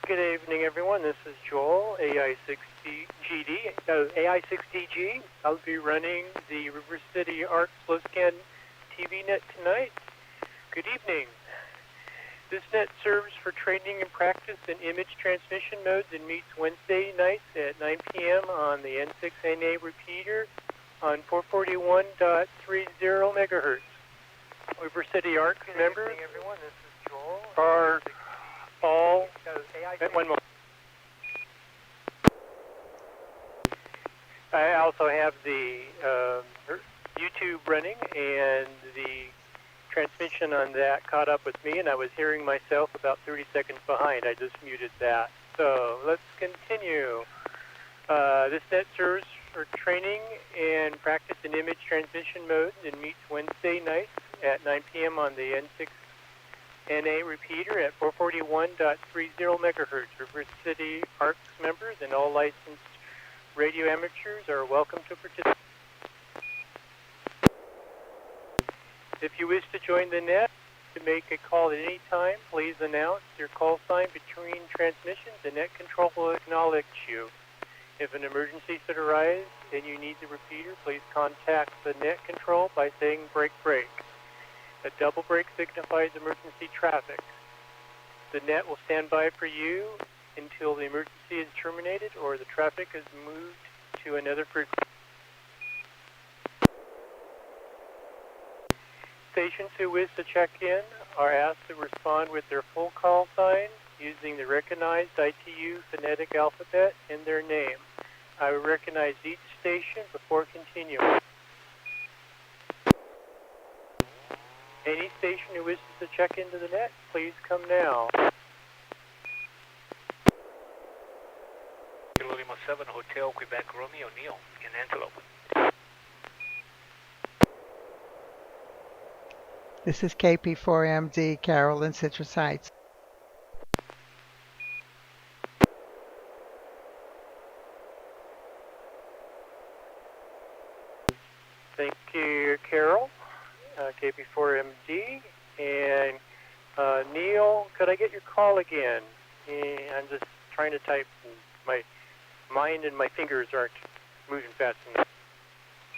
Good evening, everyone. This is Joel, AI6DG. I'll be running the River City Arc Slow Scan TV net tonight. Good evening. This net serves for training and practice in image transmission modes and meets Wednesday nights at 9 p.m. on the N6NA repeater on 441.30 megahertz. River City Arc members are all at one moment. I also have the YouTube running, and the transmission on that caught up with me, and I was hearing myself about 30 seconds behind. I just muted that. So let's continue. This net serves for training and practice in image transmission mode and meets Wednesday nights at 9 p.m. on the N6NA repeater at 441.30 megahertz. River City Arcs members and all licensed radio amateurs are welcome to participate. If you wish to join the net to make a call at any time, please announce your call sign between transmissions. The net control will acknowledge you. If an emergency should arise and you need the repeater, please contact the net control by saying break, break. A double break signifies emergency traffic. The net will stand by for you until the emergency is terminated or the traffic is moved to another frequency. Stations who wish to check in are asked to respond with their full call sign using the recognized ITU phonetic alphabet in their name. I will recognize each station before continuing. Any station who wishes to check into the net, please come now. Kilo Lima 7 Hotel Quebec Romeo Neil in Antelope. This is KP4MD Carol in Citrus Heights. Thank you, Carol, KP4MD. And Neil, could I get your call again? I'm just trying to type. My mind and my fingers aren't moving fast enough.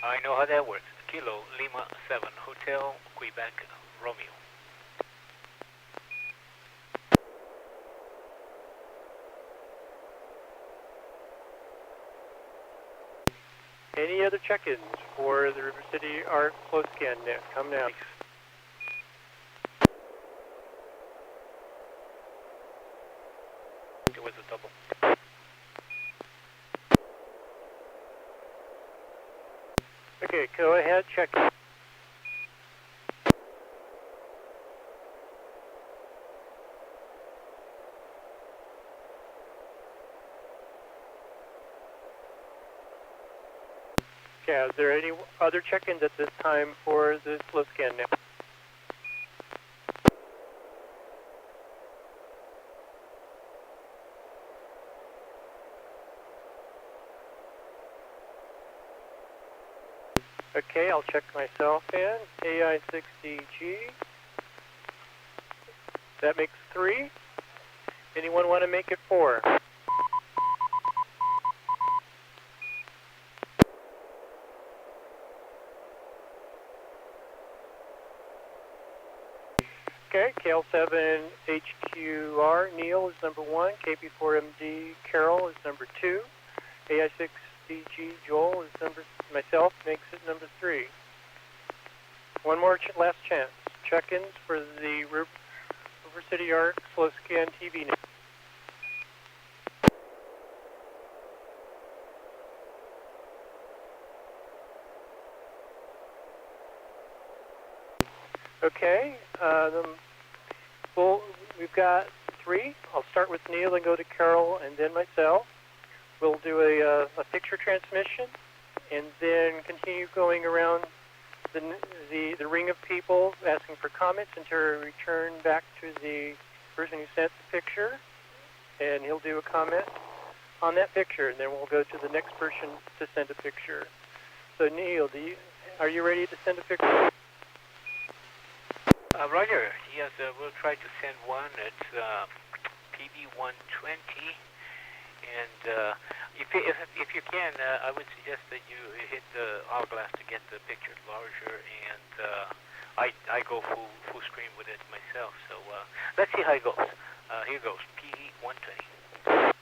I know how that works. Kilo Lima 7 Hotel Quebec Romeo. Any other check-ins for the River City Arc Slow Scan net? Come now. It was a double. Okay, go ahead, check in. Okay, is there any other check-ins at this time for the slow scan net? Okay, I'll check myself in. AI6DG. That makes 3. Anyone want to make it 4? Okay, KL7HQR, Neil is number 1. KP4MD, Carol is number 2. AI6DG, Joel is myself makes it number 3. One more last chance. Check-ins for the River City Arc Slow Scan TV net. Okay, we've got 3. I'll start with Neil and go to Carol and then myself. We'll do a picture transmission and then continue going around the ring of people asking for comments until we return back to the person who sent the picture, and he'll do a comment on that picture, and then we'll go to the next person to send a picture. So Neil, are you ready to send a picture? Roger. Yes, we'll try to send one. It's PD120. And if you can, I would suggest that you hit the hourglass to get the picture larger. And I go full screen with it myself. So let's see how it goes. Here goes PD120.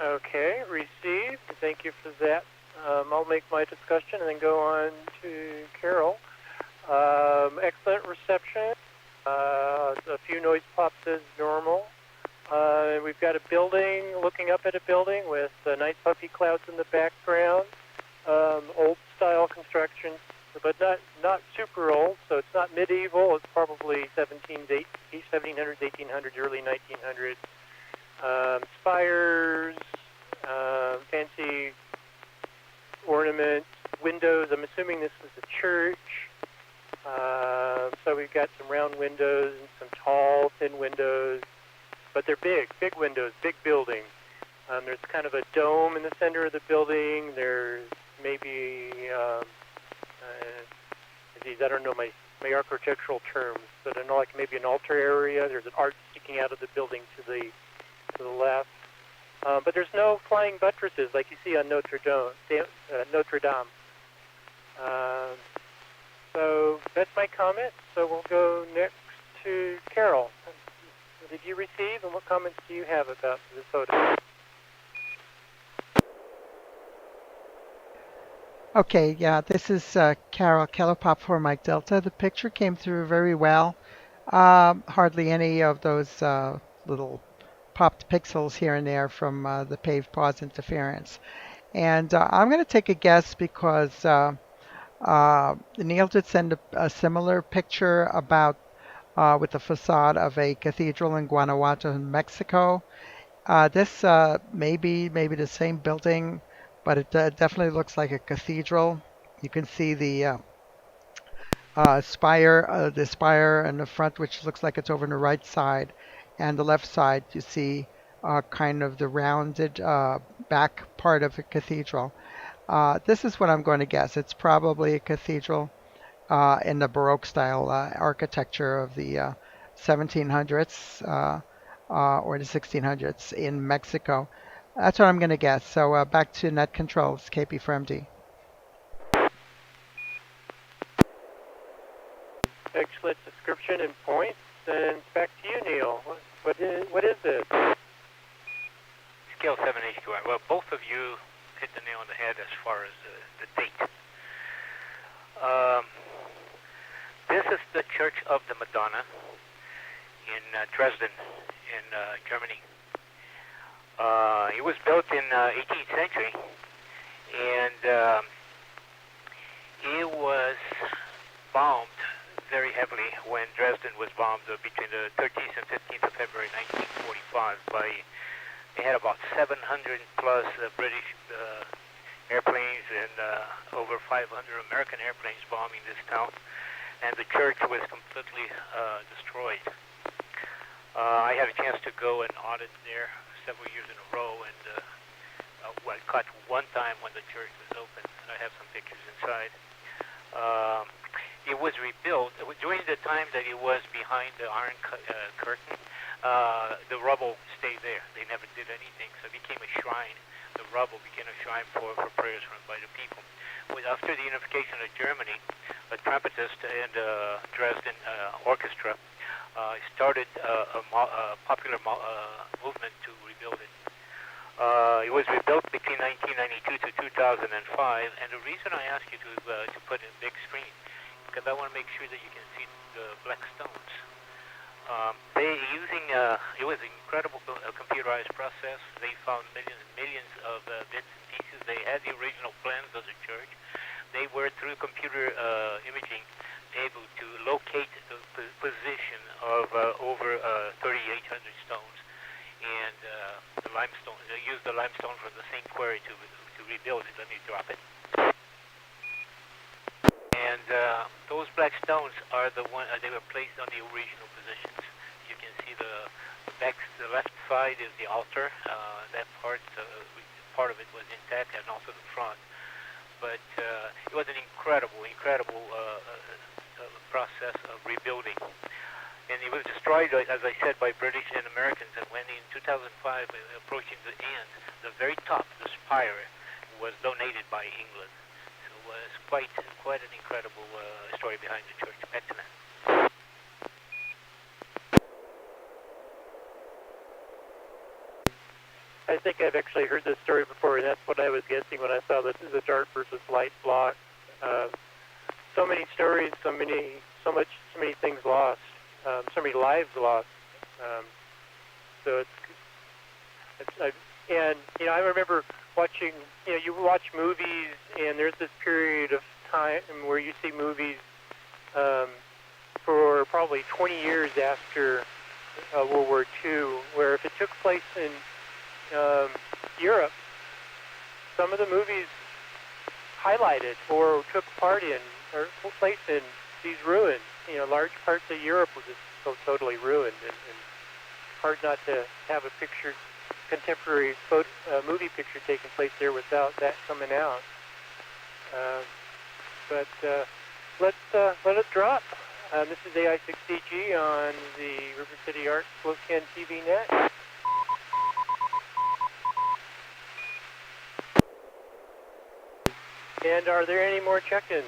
Okay, received. Thank you for that. I'll make my discussion and then go on to Carol. Excellent reception. A few noise pops as normal. We've got a building, looking up at a building with nice puffy clouds in the background. Old style construction, but not super old, so it's not medieval. It's probably 1700s, 1800s, early 1900s. Spires, fancy ornaments, windows. I'm assuming this is a church. So we've got some round windows and some tall, thin windows, but they're big windows, big building. There's kind of a dome in the center of the building. There's maybe, I don't know my architectural terms, but I know like maybe an altar area. There's an arch sticking out of the building to the left. But there's no flying buttresses like you see on Notre Dame. So that's my comment. So we'll go next to Carol. Did you receive, and what comments do you have about the photo? Okay, yeah, this is Carol Kellopop for Mike Delta. The picture came through very well. Hardly any of those little popped pixels here and there from the paved pause interference. And I'm going to take a guess because Neil did send a similar picture about with the facade of a cathedral in Guanajuato, Mexico. This may be maybe the same building, but it definitely looks like a cathedral. You can see the spire in the front, which looks like it's over on the right side, and the left side you see kind of the rounded back part of a cathedral. This is what I'm going to guess. It's probably a cathedral in the Baroque style architecture of the 1700s or the 1600s in Mexico. That's what I'm going to guess. So back to net controls, KP for MD. Excellent description and points. And back to you, Neil. What is this? Scale 7 HQI. Well, both of you hit the nail on the head as far as the date. This is the Church of the Madonna in Dresden, in Germany. It was built in 18th century, and it was bombed very heavily when Dresden was bombed between the 13th and 15th of February 1945 by, they had about 700 plus British airplanes and over 500 American airplanes bombing this town, and the church was completely destroyed. I had a chance to go and audit there several years in a row, and I caught one time when the church was open, and I have some pictures inside. It was rebuilt during the time that it was behind the Iron Curtain. The rubble stayed there. They never did anything, so it became a shrine. The rubble became a shrine for prayers by the people. After the unification of Germany, a trumpetist and Dresden orchestra started a popular movement to rebuild it. It was rebuilt between 1992 to 2005, and the reason I asked you to put a big screen because I want to make sure that you can see the black stones. It was an incredible computerized process. They found millions and millions of bits and pieces. They had the original plans of the church. They were, through computer imaging, able to locate the position of over 3,800 stones, and the limestone. They used the limestone from the same quarry to rebuild it. Let me drop it. And those black stones are the one. They were placed on the original positions. You can see the left side is the altar. That part of it was intact, and also the front. But it was an incredible process of rebuilding. And it was destroyed, as I said, by British and Americans. And when in 2005, approaching the end, the very top, the spire, was donated by England. So it was quite an incredible story behind the church. Back to that. I think I've actually heard this story before, and that's what I was guessing when I saw the dark versus light block. So many stories, so many things lost, so many lives lost. So I remember watching. You watch movies, and there's this period of time where you see movies for probably 20 years after World War II, where if it took place in Europe, some of the movies highlighted or took part in or took place in these ruins. Large parts of Europe were just so totally ruined, and hard not to have a contemporary movie picture taking place there without that coming out. But let it drop. This is AI6DG on the River City Arts Spokane TV Net. And are there any more check-ins?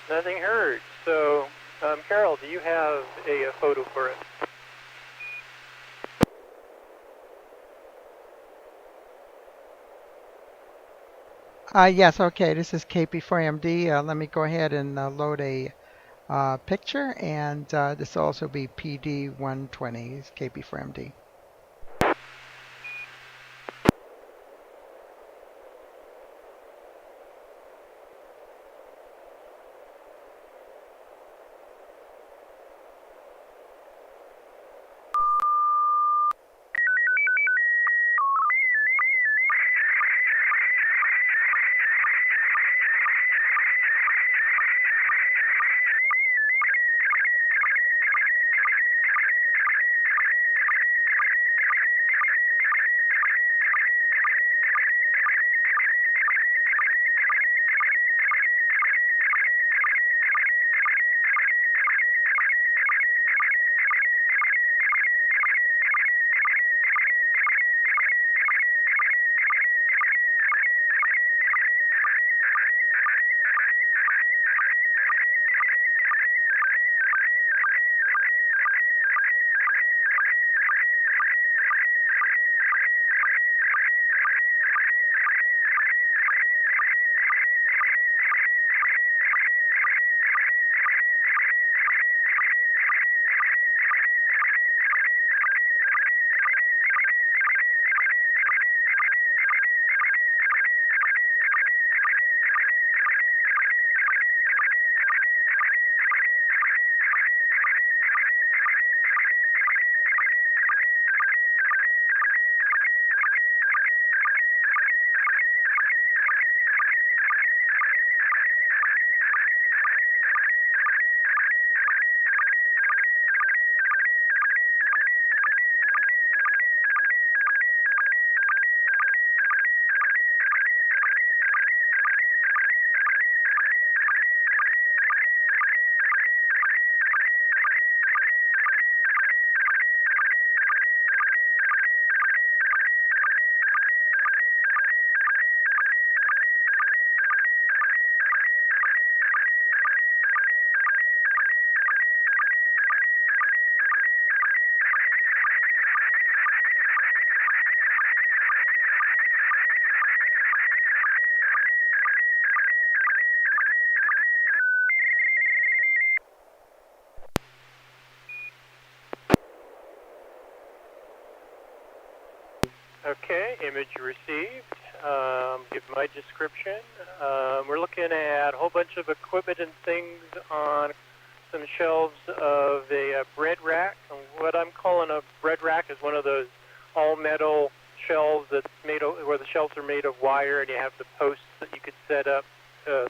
Nothing heard. So, Carol, do you have a photo for us? Yes, okay, this is KP4MD. Let me go ahead and load a picture, and this will also be PD120, KP4MD. Okay, image received. Give my description. We're looking at a whole bunch of equipment and things on some shelves of a bread rack. And what I'm calling a bread rack is one of those all-metal shelves that's made where the shelves are made of wire, and you have the posts that you could set up. You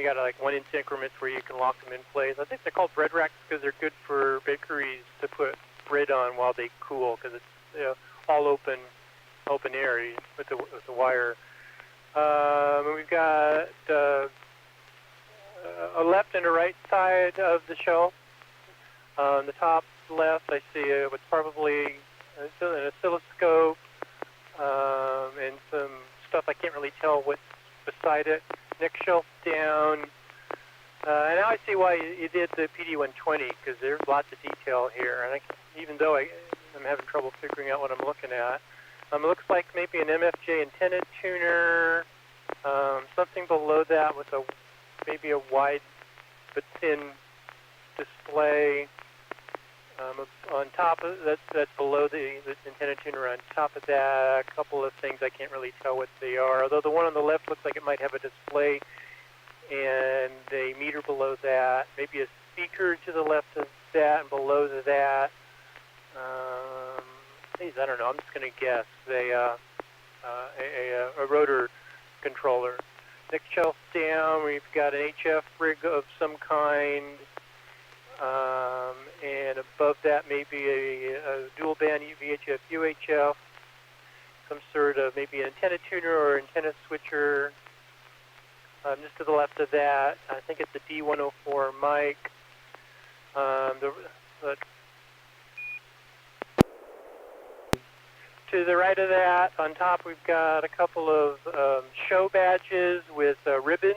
got like 1-inch increments where you can lock them in place. I think they're called bread racks because they're good for bakeries to put bread on while they cool, because it's all open air with the wire. And we've got a left and a right side of the shelf. On the top left, I see what's probably an oscilloscope and some stuff I can't really tell what's beside it. Next shelf down. And now I see why you did the PD120, because there's lots of detail here. And even though I'm having trouble figuring out what I'm looking at, it looks like maybe an MFJ antenna tuner, something below that with maybe a wide but thin display. On top of that's below the antenna tuner. On top of that, a couple of things I can't really tell what they are. Although the one on the left looks like it might have a display and a meter below that. Maybe a speaker to the left of that, and below that. I don't know. I'm just going to guess a rotor controller. Next shelf down, we've got an HF rig of some kind. And above that, maybe a dual band VHF, UHF, some sort of maybe an antenna tuner or antenna switcher. Just to the left of that, I think it's a D104 mic. To the right of that, on top, we've got a couple of show badges with ribbons.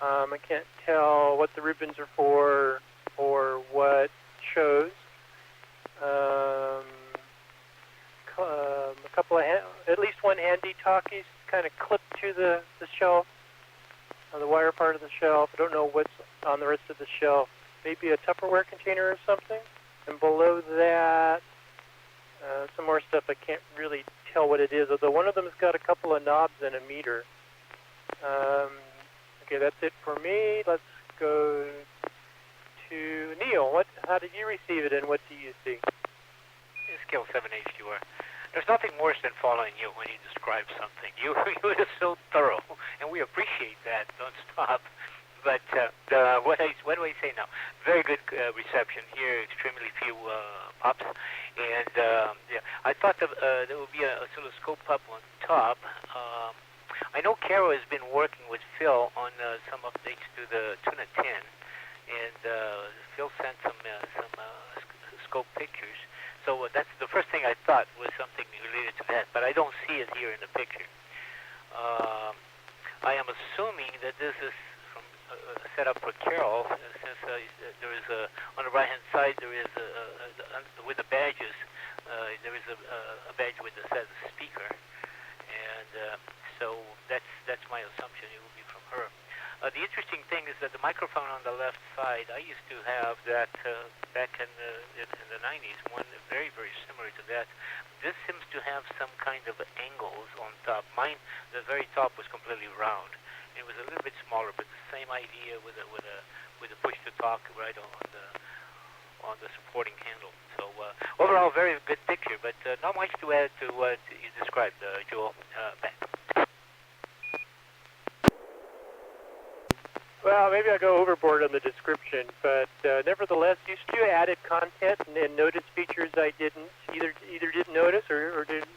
I can't tell what the ribbons are for or what shows. A couple of, at least one handy talkies kind of clipped to the shelf, on the wire part of the shelf. I don't know what's on the rest of the shelf. Maybe a Tupperware container or something. And below that, some more stuff I can't really tell what it is, although one of them has got a couple of knobs and a meter. Okay, that's it for me. Let's go to Neil. How did you receive it, and what do you see? Scale 7H2R. There's nothing worse than following you when you describe something. You are so thorough, and we appreciate that. Don't stop. But what do I say now? Very good reception here. Extremely few pops, and I thought there would be an oscilloscope up on top. I know Carol has been working with Phil on some updates to the Tuna 10, and Phil sent some scope pictures. So that's the first thing I thought was something related to that, but I don't see it here in the picture. I am assuming that this is from set up for Carol, since there is on the right-hand side there is with the badges, there is a badge with that says speaker, and so that's my assumption. It will be from her. The interesting thing is that the microphone on the left side, I used to have that back in the 90s, one very, very similar to that. This seems to have some kind of angles on top. Mine, the very top was completely round. It was a little bit smaller, but the same idea with a push to talk right on the supporting handle. So overall, very good picture, but not much to add to what you described, Joel. Back. Well, maybe I'll go overboard on the description, but nevertheless, you still added content and noticed features I either didn't notice or didn't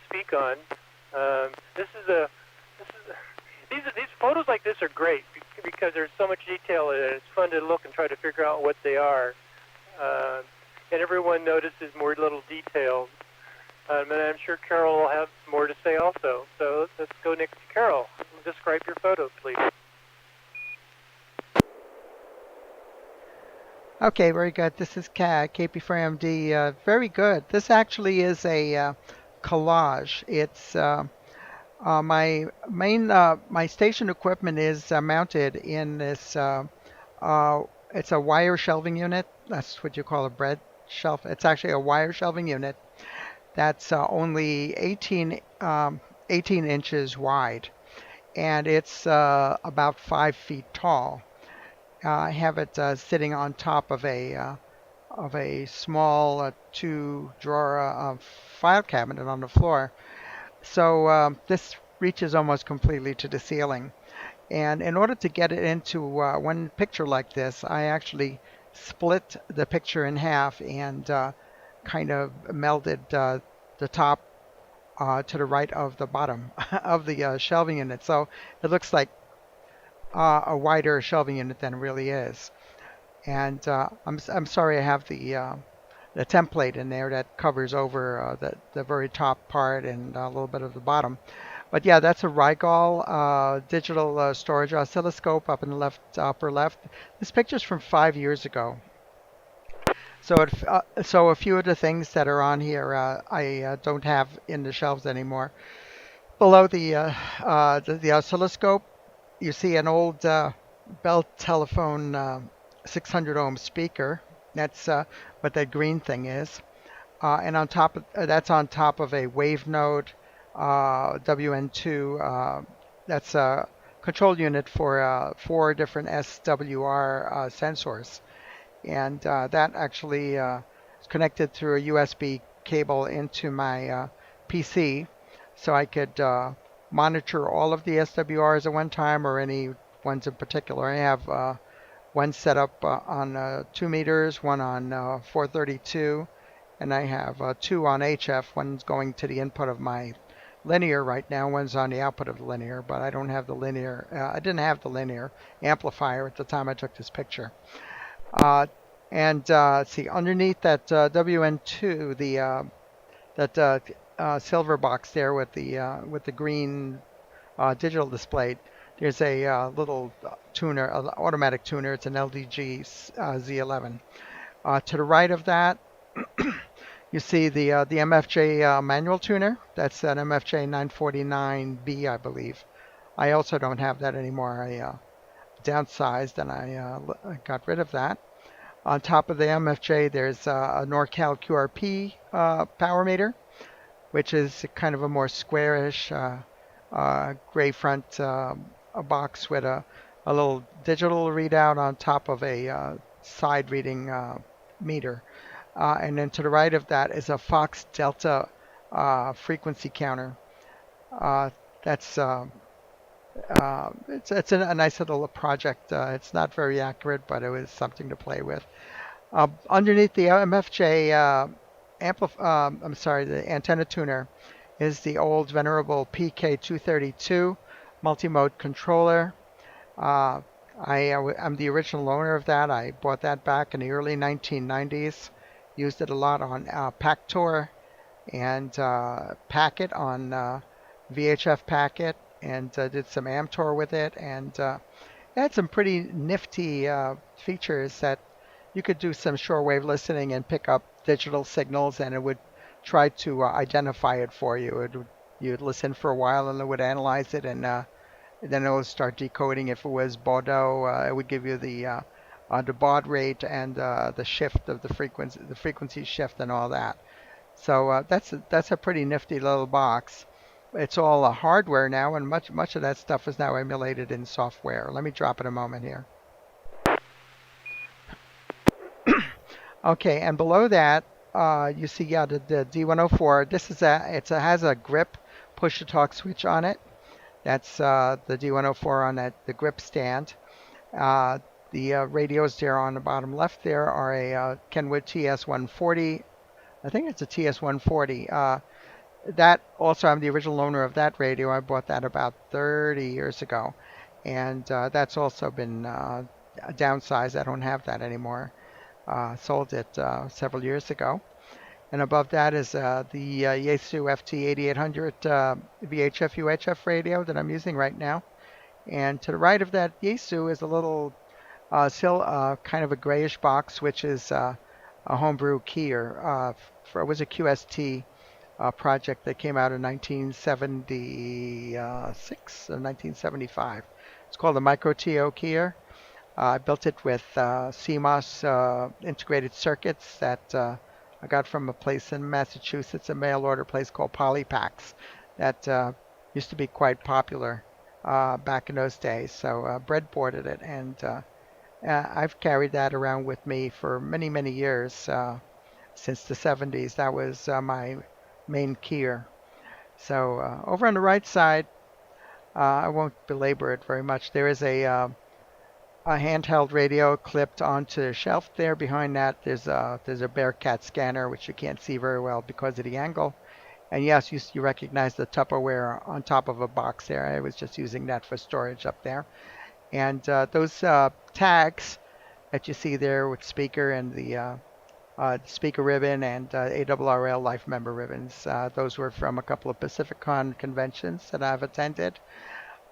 speak on. These photos like this are great because there's so much detail in it. It's fun to look and try to figure out what they are, and everyone notices more little details. And I'm sure Carol will have more to say also. So let's go next to Carol. Describe your photos, please. Okay, very good. This is KP4MD. Very good. This actually is a collage. It's my station equipment is mounted in this. It's a wire shelving unit. That's what you call a bread shelf. It's actually a wire shelving unit. that's only 18 inches wide, and it's about 5 feet tall. I have it sitting on top of a small two-drawer file cabinet on the floor. So this reaches almost completely to the ceiling. And in order to get it into one picture like this, I actually split the picture in half and kind of melded the top to the right of the bottom of the shelving unit. So it looks like a wider shelving unit than it really is. And I'm sorry I have the template in there that covers over the very top part and a little bit of the bottom. But yeah, that's a Rigol digital storage oscilloscope up in the upper left. This picture's from 5 years ago. So a few of the things that are on here I don't have in the shelves anymore. Below the oscilloscope, you see an old Bell Telephone 600 ohm speaker. That's what that green thing is. And on top of that's on top of a wave node WN2. That's a control unit for 4 different SWR sensors, and that actually is connected through a USB cable into my PC, so I could monitor all of the SWRs at one time or any ones in particular. I have one set up on 2 meters, one on 432, and I have two on HF. One's going to the input of my linear right now, one's on the output of the linear, but I don't have the linear. I didn't have the linear amplifier at the time I took this picture. And see, underneath that WN2, that silver box there with the green digital display, there's a little tuner, automatic tuner. It's an LDG Z11. To the right of that, you see the MFJ manual tuner. That's an MFJ 949B, I believe. I also don't have that anymore. I downsized and I got rid of that. On top of the MFJ, there's a NorCal QRP power meter, which is kind of a more squarish gray front a box with a little digital readout on top of a side reading meter. And then to the right of that is a Fox Delta frequency counter. That's it's a nice little project. It's not very accurate, but it was something to play with. Underneath the MFJ I'm sorry, the antenna tuner is the old venerable PK232 multi-mode controller. I'm the original owner of that. I bought that back in the early 1990s. Used it a lot on Pactor and Packet on VHF Packet, and did some Amtor with it, and it had some pretty nifty features that you could do some shortwave listening and pick up digital signals, and it would try to identify it for you. You'd listen for a while, and it would analyze it, and then it would start decoding. If it was Bordeaux, it would give you the baud rate and the shift of the frequency shift, and all that. So that's a pretty nifty little box. It's all hardware now, and much of that stuff is now emulated in software. Let me drop it a moment here. Okay, and below that, you see, yeah, the D104. This is it has a grip push-to-talk switch on it. That's the D104 on the grip stand. The radios there on the bottom left there are a Kenwood TS140. I think it's a TS140. That also, I'm the original owner of that radio. I bought that about 30 years ago, and that's also been downsized. I don't have that anymore. Sold it several years ago. And above that is the Yaesu FT8800 VHF UHF radio that I'm using right now. And to the right of that Yaesu is a little kind of a grayish box, which is a homebrew keyer. It was a QST project that came out in 1976 or 1975. It's called the Micro TO keyer. I built it with CMOS integrated circuits that I got from a place in Massachusetts, a mail order place called Polypacks that used to be quite popular back in those days. So breadboarded it, and I've carried that around with me for many, many years since the 70s. That was my main keyer. So over on the right side, I won't belabor it very much. There is a handheld radio clipped onto the shelf there. Behind that, there's a Bearcat scanner, which you can't see very well because of the angle. And yes, you recognize the Tupperware on top of a box there. I was just using that for storage up there. And those tags that you see there with speaker and the speaker ribbon and ARRL life member ribbons, those were from a couple of PacificCon conventions that I've attended.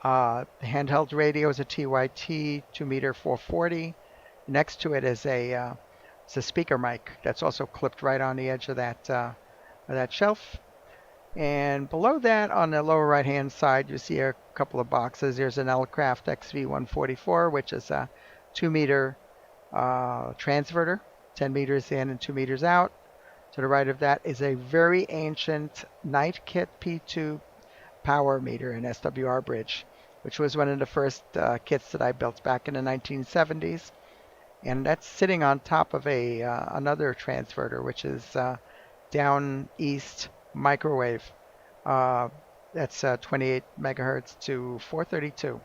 The handheld radio is a TYT 2-meter 440. Next to it is it's a speaker mic that's also clipped right on the edge of that shelf. And below that, on the lower right-hand side, you see a couple of boxes. There's an Elecraft XV144, which is a 2-meter transverter, 10 meters in and 2 meters out. To the right of that is a very ancient Night Kit P2 power meter in SWR bridge, which was one of the first kits that I built back in the 1970s. And that's sitting on top of another transverter, which is down east microwave. Uh, that's 28 megahertz to 432.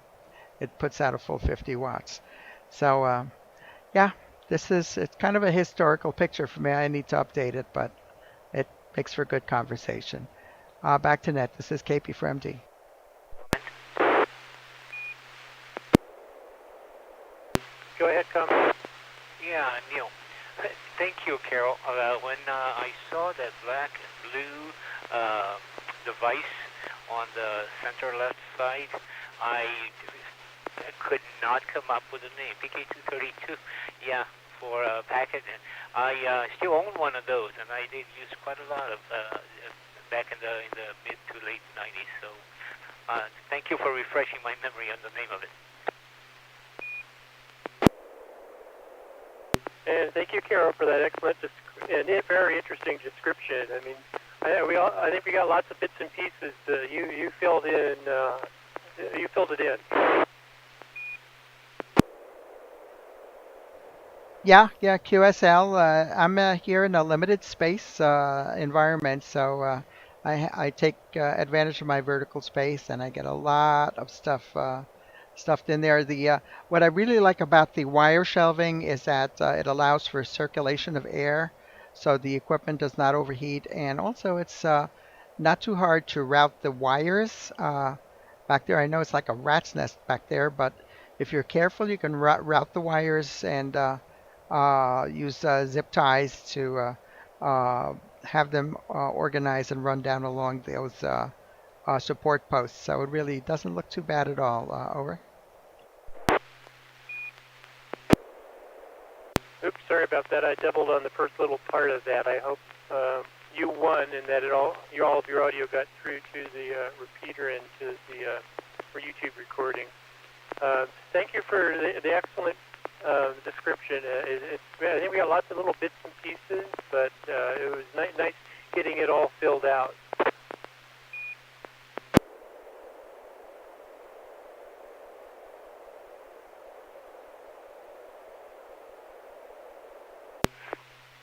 It puts out a full 50 watts. So yeah, it's kind of a historical picture for me. I need to update it, but it makes for good conversation. Back to net. This is KP for MD. Go ahead, Tom. Yeah, Neil. Thank you, Carol. When I saw that black and blue device on the center left side, I could not come up with a name. PK232. Yeah, for a packet. And I still own one of those, and I did use quite a lot of back in the mid to late 90s. So thank you for refreshing my memory on the name of it. And thank you, Carol, for that excellent and very interesting description. I mean, I think we got lots of bits and pieces. You filled in. You filled it in. Yeah, QSL. I'm here in a limited space environment, so I take advantage of my vertical space, and I get a lot of stuff stuffed in there. The what I really like about the wire shelving is that it allows for circulation of air, so the equipment does not overheat, and also it's not too hard to route the wires back there. I know it's like a rat's nest back there, but if you're careful, you can route the wires and use zip ties to have them organized and run down along those support posts. So it really doesn't look too bad at all. Over. Oops, sorry about that. I doubled on the first little part of that. I hope you won and that all of your audio got through to the repeater and to the for YouTube recording. Thank you for the excellent description. I think we got lots of little bits and pieces, but it was nice getting it all filled out.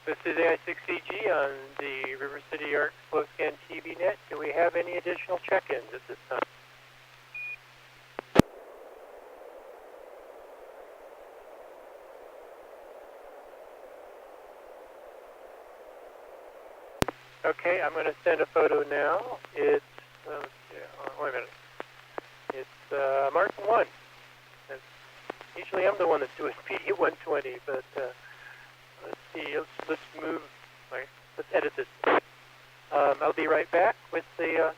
This is N6CG on the River City Arc Slow Scan TV Net. Do we have any additional check-ins at this time? Okay, I'm going to send a photo now. It's, wait a minute. It's Martin 1. Usually I'm the one that's doing PD 120, but let's see. Let's move. All right, let's edit this. I'll be right back with the.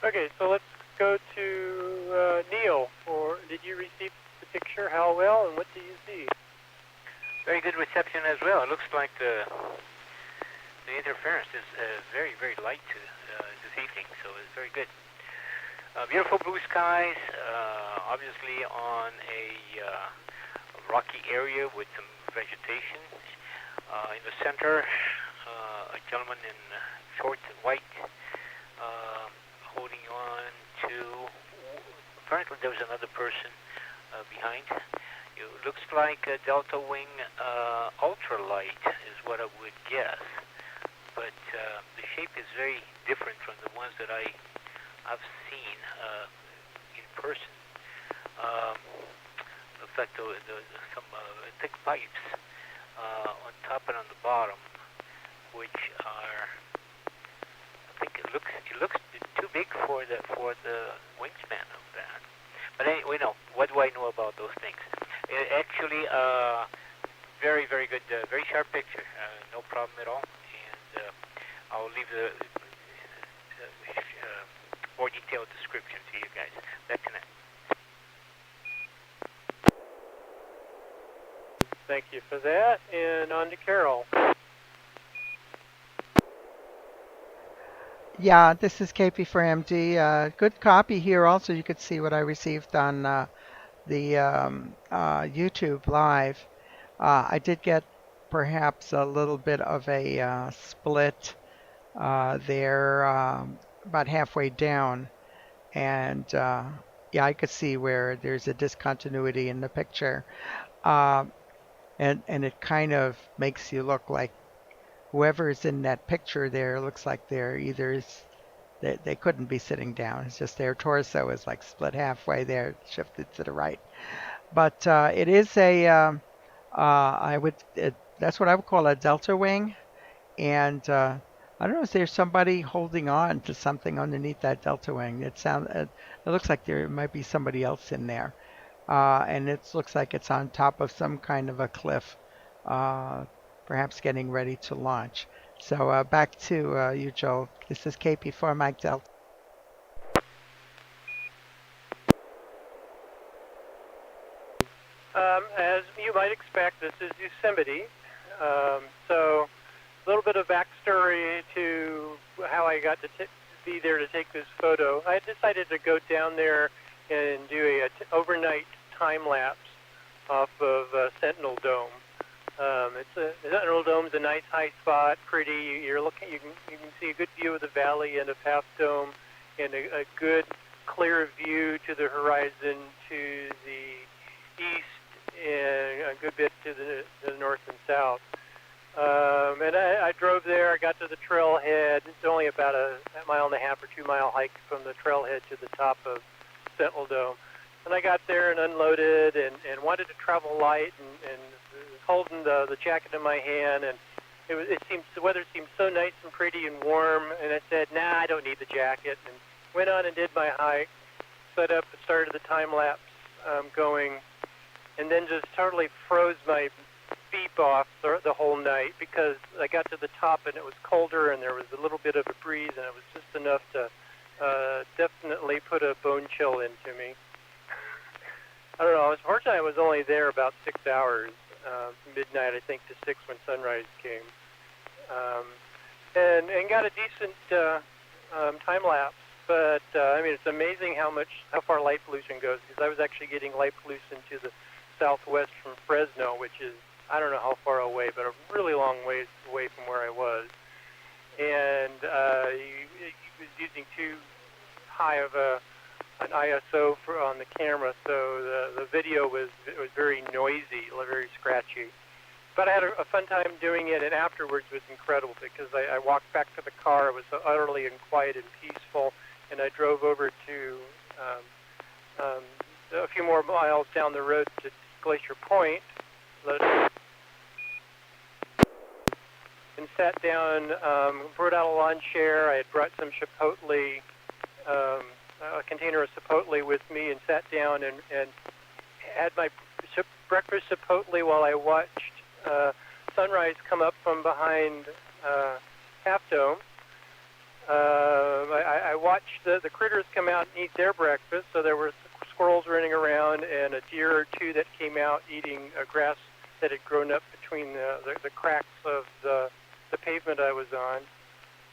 Okay, so let's go to Neil. Or did you receive the picture? How well, and what do you see? Very good reception as well. It looks like the interference is very, very light this evening, so it's very good. Beautiful blue skies, obviously on a rocky area with some vegetation. In the center, a gentleman in shorts and white holding on to, apparently there was another person behind. It looks like a Delta Wing ultralight is what I would guess, but the shape is very different from the ones that I've seen in person. Looks like some thick pipes on top and on the bottom, which are, I think it looks too big for the wingspan of that. But anyway, no. What do I know about those things? Actually, very, very good, very sharp picture. No problem at all. And I'll leave the more detailed description to you guys. That's it. Thank you for that. And on to Carol. Yeah, this is KP4MD. Good copy here. Also, you could see what I received on the YouTube live. I did get perhaps a little bit of a split there about halfway down. And yeah, I could see where there's a discontinuity in the picture. And it kind of makes you look like whoever's in that picture there looks like they're either they couldn't be sitting down. It's just their torso is like split halfway there, shifted to the right. But it is a that's what I would call a delta wing, and I don't know if there's somebody holding on to something underneath that delta wing. It looks like there might be somebody else in there, and it looks like it's on top of some kind of a cliff, perhaps getting ready to launch. So back to you, Joel. This is KP4 Mike Delta. As you might expect, this is Yosemite. So a little bit of backstory to how I got to be there to take this photo. I decided to go down there and do a overnight time lapse off of Sentinel Dome. Sentinel Dome's a nice high spot, pretty. You can see a good view of the valley and of Half Dome, and a good clear view to the horizon to the east, and a good bit to the north and south. And I drove there. I got to the trailhead. It's only about a 1.5 or 2 mile hike from the trailhead to the top of Sentinel Dome. And I got there and unloaded and wanted to travel light and holding the jacket in my hand. And the weather seemed so nice and pretty and warm. And I said, nah, I don't need the jacket. And went on and did my hike, set up, started the time lapse going, and then just totally froze my beep off the whole night because I got to the top and it was colder and there was a little bit of a breeze and it was just enough to definitely put a bone chill into me. I don't know. Fortunately, I was only there about 6 hours, midnight I think to 6 when sunrise came, and got a decent time lapse. But I mean, it's amazing how far light pollution goes because I was actually getting light pollution to the southwest from Fresno, which is, I don't know how far away, but a really long ways away from where I was. And he was using too high of an ISO on the camera, so the video was very noisy, very scratchy. But I had a fun time doing it, and afterwards was incredible because I walked back to the car. It was so utterly and quiet and peaceful, and I drove over to a few more miles down the road to Glacier Point, and sat down, brought out a lawn chair. I had brought some Chipotle, a container of Chipotle with me, and sat down and had my breakfast Chipotle while I watched sunrise come up from behind Half Dome. I watched the critters come out and eat their breakfast. So there were squirrels running around and a deer or two that came out eating grass that had grown up between the cracks of the pavement I was on.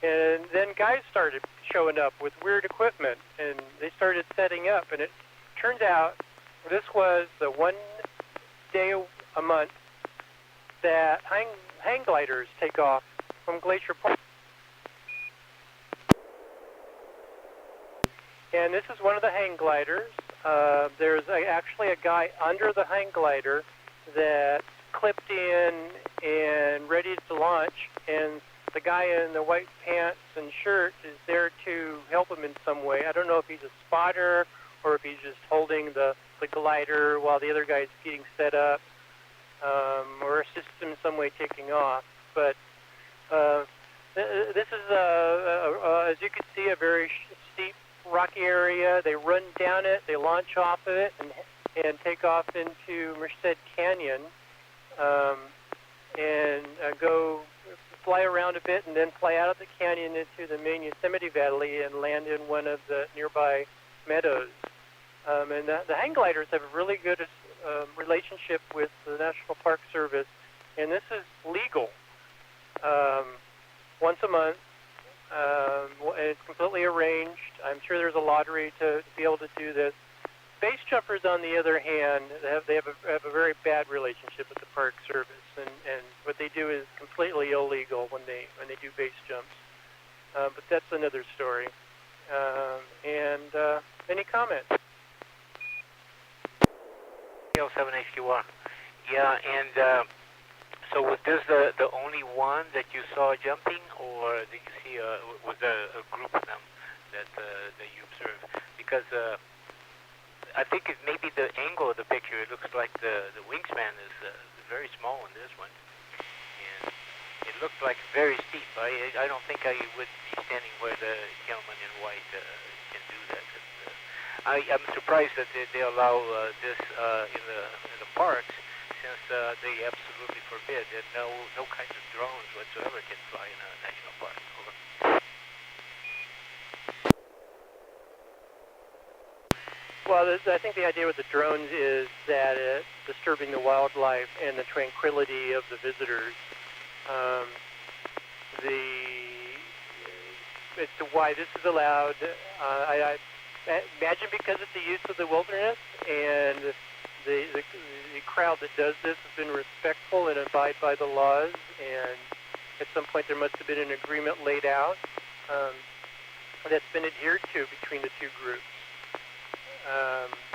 And then guys started showing up with weird equipment, and they started setting up. And it turned out this was the one day a month that hang gliders take off from Glacier Park. And this is one of the hang gliders. There's actually a guy under the hang glider that's clipped in and ready to launch, and the guy in the white pants and shirt is there to help him in some way. I don't know if he's a spotter or if he's just holding the glider while the other guy's getting set up, or assist him in some way taking off. But this is, as you can see, a very steep, rocky area. They run down it, they launch off of it, and take off into Merced Canyon, and go fly around a bit, and then fly out of the canyon into the main Yosemite Valley and land in one of the nearby meadows. And the hang gliders have a really good relationship with the National Park Service, and this is legal. Once a month, and it's completely arranged. I'm sure there's a lottery to be able to do this. Base jumpers, on the other hand, they have a very bad relationship with the Park Service, and what they do is completely illegal when they do base jumps. But that's another story. Any comments? L7HQR. Yeah, and so was this the only one that you saw jumping, or did you see was there a group of them that you observed? Because I think it maybe the angle of the picture, it looks like the wingspan is very small in this one, and it looked like very steep. I don't think I would be standing where the gentleman in white can do that. I'm surprised that they allow this in the parks, since they absolutely forbid that no kinds of drones whatsoever can fly in a national park. Over. Well, I think the idea with the drones is that it's disturbing the wildlife and the tranquility of the visitors. As to why this is allowed, I imagine because it's the use of the wilderness, and the crowd that does this has been respectful and abide by the laws, and at some point there must have been an agreement laid out that's been adhered to between the two groups.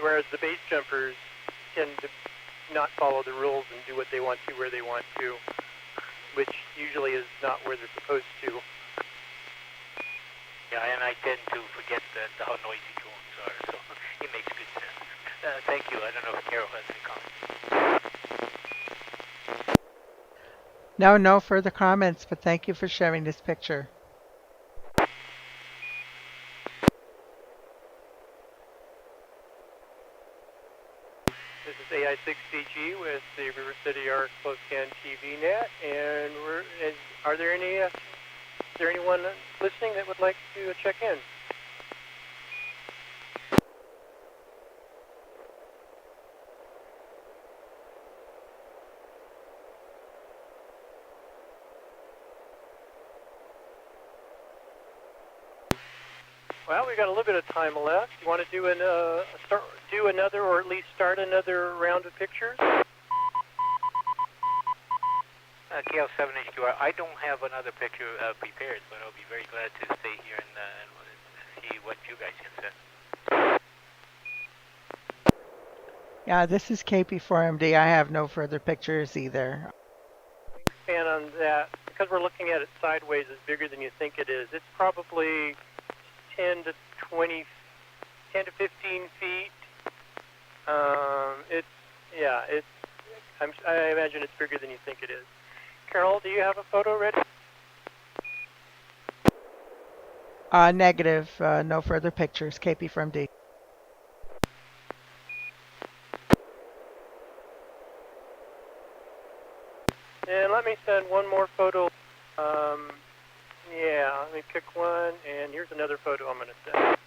Whereas the base jumpers tend to not follow the rules and do what they want to where they want to, which usually is not where they're supposed to. Yeah, and I tend to forget how noisy drones are, so it makes good sense. Thank you. I don't know if Carol has any comments. No further comments, but thank you for sharing this picture. This is AI6DG with the River City Arc Close-Can TV Net, and is there anyone listening that would like to check in? Well, we've got a little bit of time left. You want to do another, or at least start another round of pictures? KL7HQR, I don't have another picture prepared, but I'll be very glad to stay here and see what you guys can send. Yeah, this is KP4MD. I have no further pictures either. Wingspan on that, because we're looking at it sideways, is bigger than you think it is. It's probably 10 to 15 feet. I imagine it's bigger than you think it is. Carol, do you have a photo ready? Negative. No further pictures. KP from D. And let me send one more photo. Yeah, let me pick one, and here's another photo I'm going to send.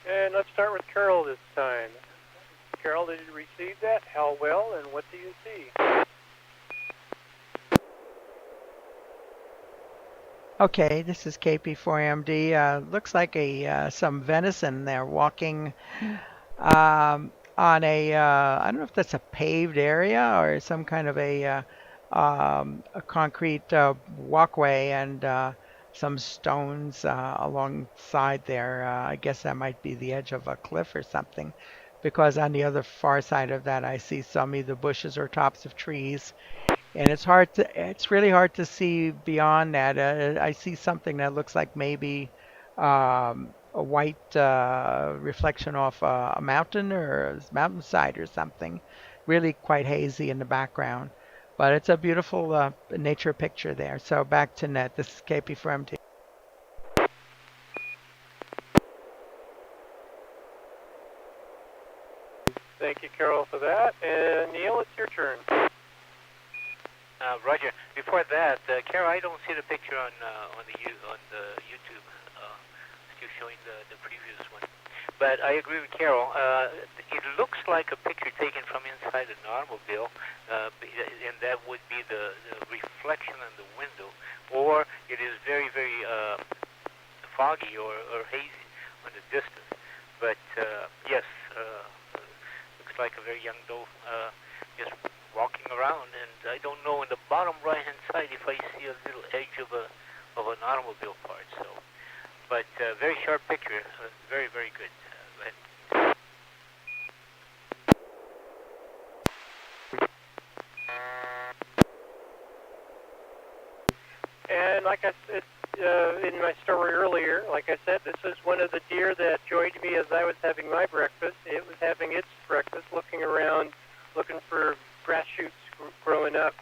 And let's start with Carol this time. Carol, did you receive that? How well, and what do you see? Okay, this is KP4MD. Looks like some venison there walking on I don't know if that's a paved area or some kind of a concrete walkway and some stones alongside there. I guess that might be the edge of a cliff or something, because on the other far side of that I see some either bushes or tops of trees, and it's really hard to see beyond that. I see something that looks like maybe a white reflection off a mountain or a mountainside or something. Really quite hazy in the background. But it's a beautiful nature picture there. So back to net. This is KP for MT. Thank you, Carol, for that. And Neil, it's your turn. Roger. Before that, Carol, I don't see the picture on the YouTube. Still showing the previous one. But I agree with Carol. It looks like a picture taken from inside an automobile, and that would be the reflection on the window, or it is very, very foggy or hazy on the distance. But yes, looks like a very young doe just walking around, and I don't know in the bottom right-hand side if I see a little edge of an automobile part. So, but very sharp picture, very, very good. And like I said in my story earlier, like I said, this is one of the deer that joined me as I was having my breakfast. It was having its breakfast, looking around, looking for grass shoots growing up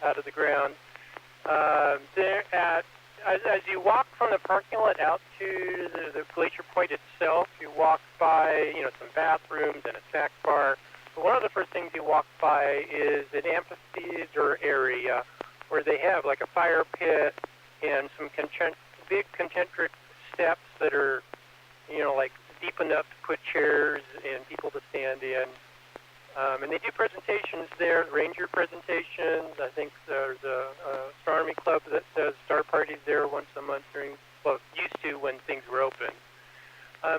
out of the ground. As you walk from the parking lot out to the glacier point itself, you walk by, some bathrooms and a snack bar. But one of the first things you walk by is an amphitheater area where they have like a fire pit and some big concentric steps that are, like deep enough to put chairs and people to stand in. And they do presentations there, ranger presentations. I think there's a astronomy club that does star parties there once a month used to when things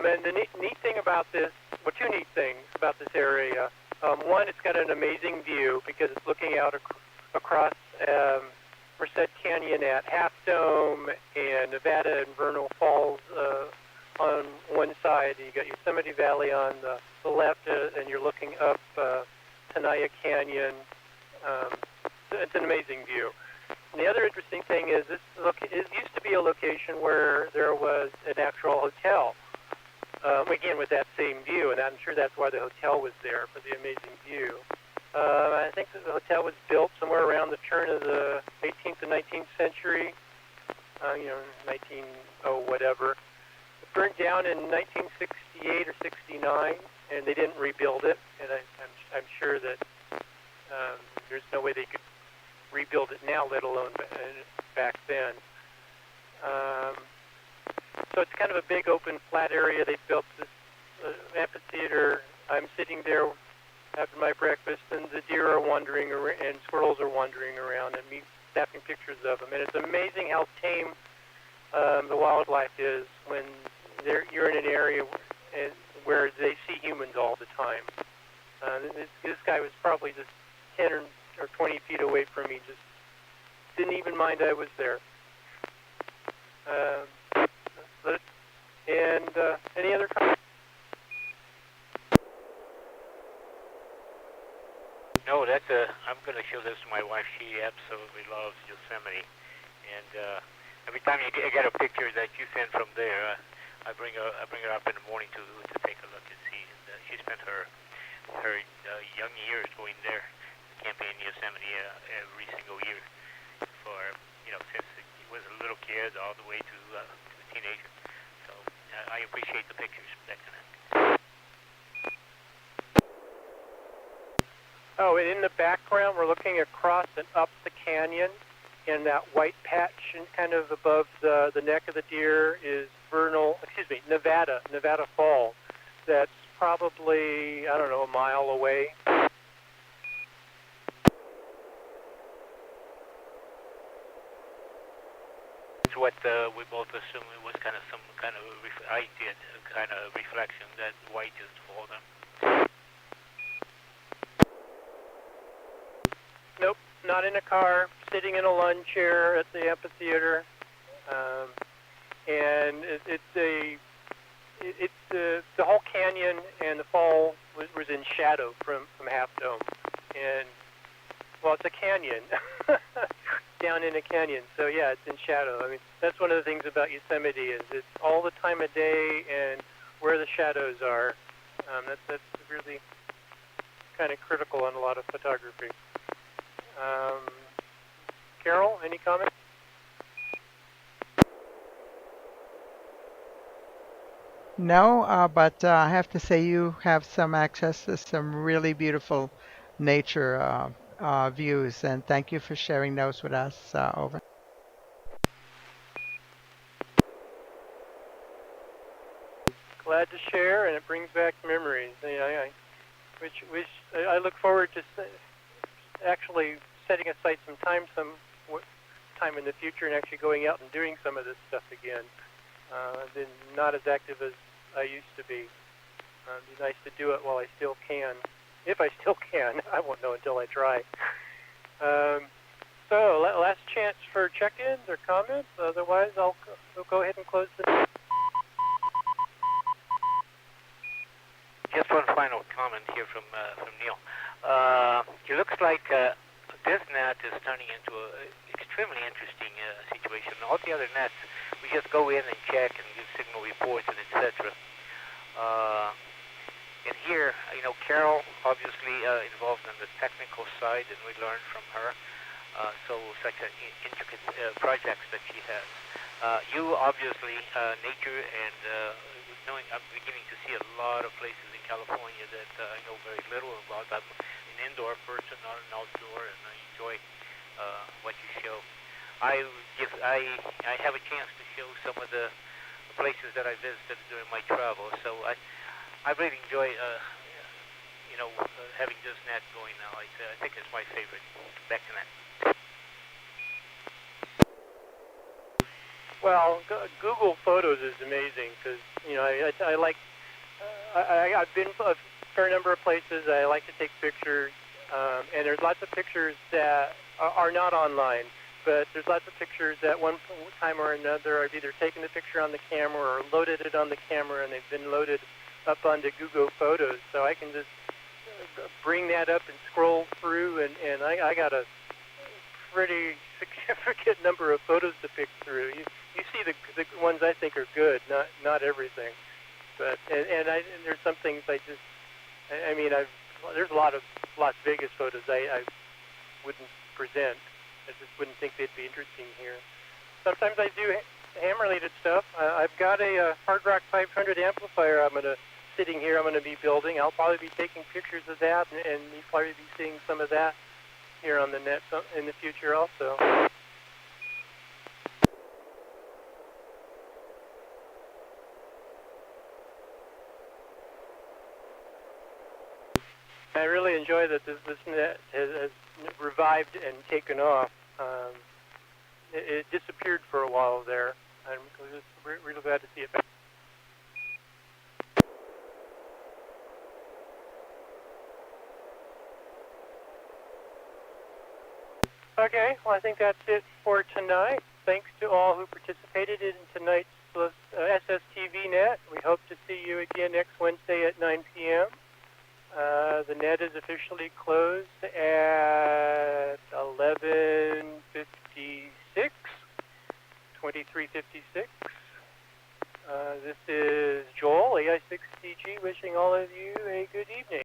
And the neat thing about this, well, two neat things about this area. One, it's got an amazing view because it's looking out across Merced Canyon at Half Dome and Nevada and Vernal Falls on one side. You got Yosemite Valley on the left, and you're looking up Tenaya Canyon. It's an amazing view. And the other interesting thing is it used to be a location where there was an actual hotel. Again, with that same view, and I'm sure that's why the hotel was there, for the amazing view. I think that the hotel was built somewhere around the turn of the 18th and 19th century, 19 whatever. It burned down in 1968 or 69, and they didn't rebuild it, and I'm sure that there's no way they could rebuild it now, let alone back then. So it's kind of a big open flat area. They built this amphitheater. I'm sitting there having my breakfast, and the deer are wandering around, and squirrels are wandering around, and me snapping pictures of them. And it's amazing how tame the wildlife is when you're in an area where they see humans all the time. This guy was probably just 10 or 20 feet away from me, just didn't even mind I was there. Any other comments? No, I'm going to show this to my wife. She absolutely loves Yosemite, and every time I get a picture that you send from there, I bring her up in the morning to take a look and see. And she spent her young years going there, camping in Yosemite every single year for since he was a little kid all the way to a teenager. So I appreciate the pictures back to that. Oh, and in the background, we're looking across and up the canyon, and that white patch and kind of above the neck of the deer is Nevada Falls. That's probably, I don't know, a mile away. It's what we both assumed it was kind of some kind of reflection that white just fall them. Nope, not in a car, sitting in a lawn chair at the amphitheater, and the whole canyon and the fall was in shadow from Half Dome, and well, it's a canyon down in a canyon, so yeah, it's in shadow. I mean, that's one of the things about Yosemite is it's all the time of day and where the shadows are. That's really kind of critical on a lot of photography. Carol, any comments? No, but I have to say you have some access to some really beautiful nature views, and thank you for sharing those with us. Over. Glad to share, and it brings back memories. Which I look forward to actually setting aside some time in the future and actually going out and doing some of this stuff again. I've been not as active as I used to be. It'd be nice to do it while I still can. If I still can. I won't know until I try. So, last chance for check-ins or comments. Otherwise, I'll go ahead and close the... Just one final comment here from Neil. It looks like this net is turning into an extremely interesting situation. All the other nets, we just go in and check and give signal reports and etc. And here, Carol obviously involved in the technical side, and we learned from her. So such an intricate projects that she has. You obviously nature and knowing. I'm beginning to see a lot of places in California that I know very little about. I'm an indoor person, not an outdoor, and I enjoy what you show. I have a chance to show some of the places that I visited during my travel. So I really enjoy having this net going now. I think it's my favorite. Back to that. Well, Google Photos is amazing because I like I've been a fair number of places. I like to take pictures, and there's lots of pictures that are not online. But there's lots of pictures that one time or another I've either taken the picture on the camera or loaded it on the camera, and they've been loaded up onto Google Photos. So I can just bring that up and scroll through, and I got a pretty significant number of photos to pick through. You see the ones I think are good, not everything. But and there's some things there's a lot of Las Vegas photos I wouldn't present. I just wouldn't think they'd be interesting here. Sometimes I do ham-related stuff. I've got a Hard Rock 500 amplifier sitting here I'm going to be building. I'll probably be taking pictures of that, and you'll probably be seeing some of that here on the net in the future also. I really enjoy that this net has revived and taken off. It disappeared for a while there. I'm just really glad to see it back. Okay, well, I think that's it for tonight. Thanks to all who participated in tonight's SSTV Net. We hope to see you again next Wednesday at 9 p.m. The net is officially closed at 11:56, 23:56. This is Joel, AI6CG, wishing all of you a good evening.